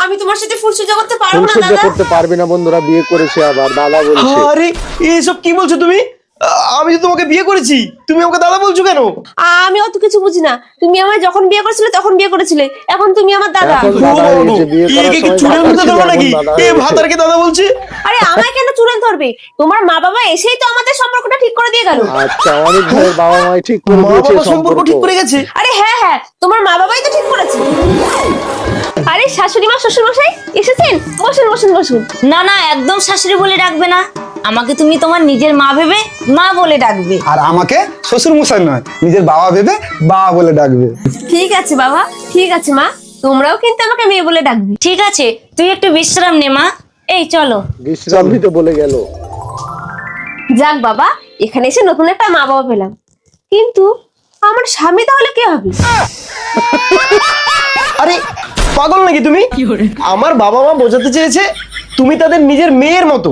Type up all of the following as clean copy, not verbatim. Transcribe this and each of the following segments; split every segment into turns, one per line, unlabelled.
আমি তোমার সাথে ফুলসজ্জা করতে পারবো না
ফুলসজ্জা
দাদা।
করতে পারবে না বন্ধুরা, বিয়ে করেছে আবার দাদা বলছে।
আরে এইসব কি বলছো তুমি? আমি তো তোমাকে বিয়ে করেছি, তুমি আমাকে দাদা বলছো কেন?
আমি অত কিছু বুঝি না। তুমি আমায় যখন বিয়ে করেছিলে তখন বিয়ে করেছিলে, এখন তুমি আমার দাদা।
এখন দাদা হয়েছে, বিয়ে করার
একে কি
সময়
চুলের
ভাতা
মধ্যে
ছিল,
দেবো
এখন
নাকি?
দাদা
এ
হয়েছে।
ভাতারকে দাদা বলছে?
আরে আমায় কেন চুড়ান ধরবে? তোমার মা বাবা এসেই তো আমাদের সম্পর্কটা ঠিক করে দিয়ে গেল।
আচ্ছা, অনেক ভাইয়ের বাবা মাই ঠিক করে
মা
দিয়েছে
বাবা সম্পর্ক ঠিক করে গেছে?
আরে হ্যাঁ হ্যাঁ, তোমার মা বাবাই তো ঠিক করেছে। আরে শাশুড়ি মা, শ্বশুর মশাই এসেছেন, বসুন বসুন বসুন।
না না, একদম শাশুড়ি বলে ডাকবে না, আমাকে তুমি তোমার নিজের মা ভেবে মা বলে ডাকবে।
আর আমাকে শ্বশুর মশাই নয়, নিজের বাবা ভেবে বাবা বলে ডাকবে।
ঠিক আছে বাবা, ঠিক আছে মা, তোমরাও কিন্তু আমাকে মেয়ে বলে ডাকবে।
ঠিক আছে, তুই একটু বিশ্রাম নে মা, এই চলো।
বিশ্রাম নিতে বলে গেল।
যাক বাবা, এখানে এসে নতুন একটা মা বাবা পেলাম, কিন্তু আমার স্বামী তাহলে কে হবে?
আরে পাগল নাকি তুমি? আমার বাবা মা বোঝাতে চেয়েছে তুমি তাদের নিজের মেয়ের মতো,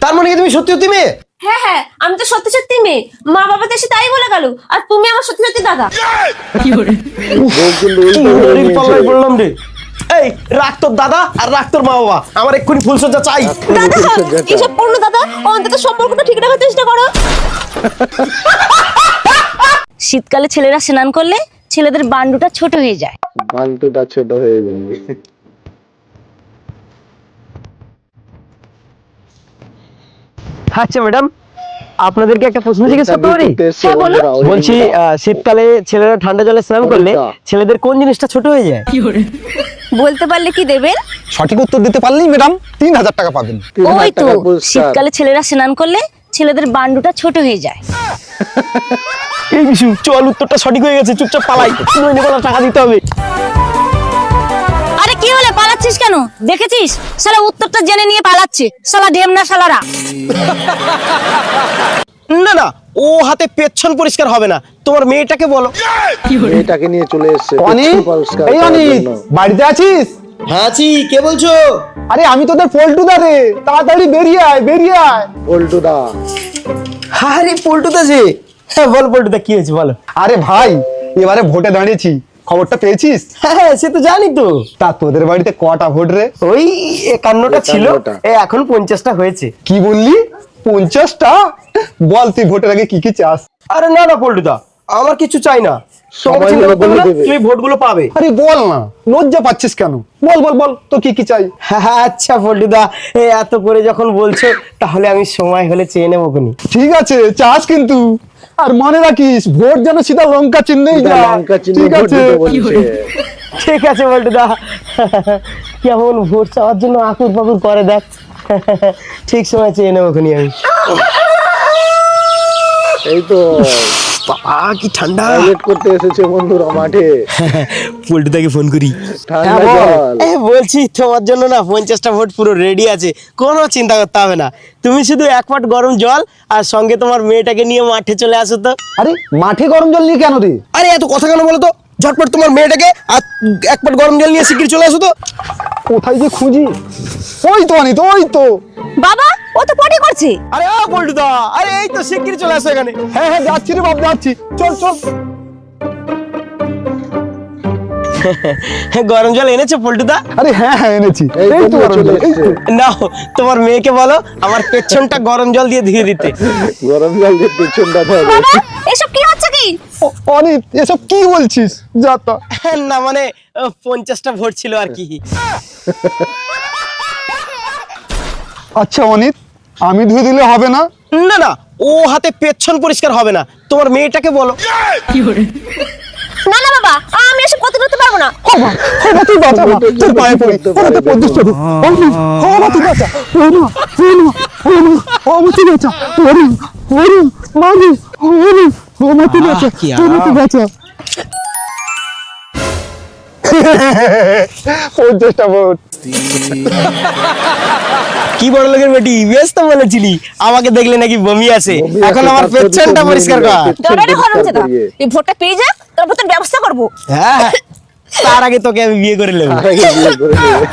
তার মানে কি তুমি সত্যি সত্যি মেয়ে?
হ্যাঁ হ্যাঁ, আমি তো সত্যি সত্যি মেয়ে। মা বাবা তো এসে তাই বলে গেল, আর তুমি আমার সত্যি সত্যি দাদা।
বউ কিন্তু উল্টো হয়ে
ওরে
নিয়েছে।
পাল্লায় পড়লাম রে। এই রাখ তোর দাদা আর রাখ তোর মা বাবা, আমার এক্ষুনি ফুলসজ্জা চাই।
দাদা
ফুলসজ্জাটা।
এসব করো দাদা, অন্তত সম্পর্কটা ঠিক রাখার চেষ্টা করো।
শীতকালে ছেলেরা স্নান করলে ছেলেদের বান্ডুটা ছোট হয়ে যায়।
মান্টুটা ছোট হয়ে যাবে।
আচ্ছা ম্যাডাম, আপনাদেরকে একটা প্রশ্ন জিজ্ঞেস করতে পারি?
ঘুরতে এসছে
হ্যাঁ, বলো।
বন্ধুরা, ওই
বলছি শীতকালে ছেলেরা ঠান্ডা জলে স্নান করলে ছেলেদের কোন জিনিসটা ছোট হয়ে যায়?
বলতে পারলে কি দেবেন?
সঠিক উত্তর দিতে পারলেই ম্যাডাম 3000 টাকা পাবেন।
3000
ওই তো,
টাকার পুরস্কার।
শীতকালে ছেলেরা স্নান করলে ছেলেদের বান্ডুটা ছোট হয়ে যায়।
এই বিশু, চল উত্তরটা সঠিক হয়ে গেছে, চুপচাপ পালাই, নইলে বলা টাকা দিতে হবে।
আরে কি হলে পালাচ্ছিস কেন? দেখেছিস শালা উত্তরটা জেনে নিয়ে পালাচ্ছে, শালা ঢেমনা শালারা।
না না, ও হাতে পেছন পরিষ্কার হবে না, তোমার মেয়েটাকে বলো।
মেয়েটাকে নিয়ে চলে এসছে
অনিক,
পেছন পরিষ্কার
এই
করার
অনিক,
জন্য।
বাড়িতে আছিস?
হ্যাঁ আছি, কে বলছো?
আরে আমি তোদের পল্টুদা রে, তাড়াতাড়ি বেরিয়ে আয়, বেরিয়ে আয়।
পল্টুদা,
আরে পল্টুদা যে, হ্যাঁ বল পল্টুদা, কি হয়েছে বলো।
আরে ভাই, এবারে ভোটে দাঁড়িয়েছি, খবরটা পেয়েছিস?
হ্যাঁ সে তো জানি তো।
তা তোদের বাড়িতে কটা ভোট রে?
ওই 51টা ছিল,
51টা।
এখন 50টা হয়েছে।
কি বললি? 50টা? বল তুই ভোটের আগে কি কি চাস?
আরে না না পল্টুদা, আমার কিছু চাই না, তোমাকে
সবাই
চিন্তা
মিলে
করতে হবে
বলে
না,
দেবে।
তুমি ভোটগুলো পাবে।
আরে বল না, লজ্জা পাচ্ছিস কেন? বল বল বল, তোর কি কি চাই?
হ্যাঁ আচ্ছা পল্টুদা, এত করে যখন বলছো তাহলে আমি সময় হলে চেয়ে নেবো কোনি।
ঠিক আছে, চাস কিন্তু, আর মনে রাখিস ভোট যেন সিধা লঙ্কা চিহ্নেই
সিধা
যায়।
লঙ্কা চিহ্নে
ঠিক
ভোট
আছে?
দিতে বলছে।
ঠিক আছে পল্টুদা, কেমন ভোট চাওয়ার জন্য আকুর পাকুর করে দেখ, ঠিক সময় চেয়ে নেবো কোনি আমি।
এই তো
বাবা কি ঠান্ডা।
টয়লেট করতে এসেছে বন্ধুরা মাঠে।
পল্টুদাকে ফোন করি।
ঠান্ডা জল।
বলছি তোমার জন্য না 50টা ভোট পুরো রেডি আছে, কোনো চিন্তা করতে হবে না। তুমি শুধু 1 পট গরম জল আর সঙ্গে তোমার মেয়েটাকে নিয়ে মাঠে চলে আসো তো।
আরে মাঠে গরম জল নিয়ে কেন রে?
আরে এত কথা কেন বলো তো, ঝটপট তোমার মেয়েটাকে আর 1 পট গরম জল নিয়ে শিগগির চলে আসো তো।
কোথায় যে খুঁজি? ওই তো অনিত, ওই তো।
বাবা, ও তো পটি করছে।
আরে পল্টুদা, আরে এই তো শিগগির চলে আসো এখানে।
হ্যাঁ হ্যাঁ, যাচ্ছি রে বাপ, যাচ্ছি, চল চল।
গরম জল এনেছো পল্টুদা?
আরে হ্যাঁ হ্যাঁ, এনেছি।
এই
এই
তো
তো গরম
চলে
জল, এই তো।
এসছে।
নাও, তোমার মেয়েকে বলো আমার পেছনটা গরম জল দিয়ে ধুয়ে দিতে।
গরম জল দিয়ে পেছনটা ধরে।
বাবা, এসব কি হচ্ছে কি?
অনিত, এসব কি বলছিস? যা তো।
না মানে 50টা ভোট ছিল আর কি।
আচ্ছা অনিত, আমি ধুয়ে দিলে হবে না?
না না, ও হাতে পেছন পরিষ্কার হবে না, তোমার মেয়েটাকে বলো।
না না বাবা, আমি এসব করতে পারবো না।
হবা, হবা, তুই বাঁচা মা, তোর পায়ে পড়ি, হবা তুই প্রতিষ্ঠা কর। হবা তুই বাঁচা, হবা, হবা, হবা, হবা তুই বাঁচা, হবা, হবা, মানি, হবা, হবা তুই বাঁচা,
কি
হবা তুই বাঁচা। 50টা ভোট।
কি বড় লোকের বেটি, বেশ তো বলেছিলি, আমাকে দেখলে নাকি বমি আসে,
বমি
এখন
আসে,
আমার
তারপর
পেছনটা
তো
পরিষ্কার
বমি
কর।
আসে।
ডরাটা
পরিষ্কার
খরচ দাদা,
করিয়ে।
এই ভোটটা পেয়ে যা, তারপর তোর ব্যবস্থা করবো।
হ্যাঁ, তার আগে তোকে আমি বিয়ে করে নেবো।
আগে বিয়ে করে নেবে।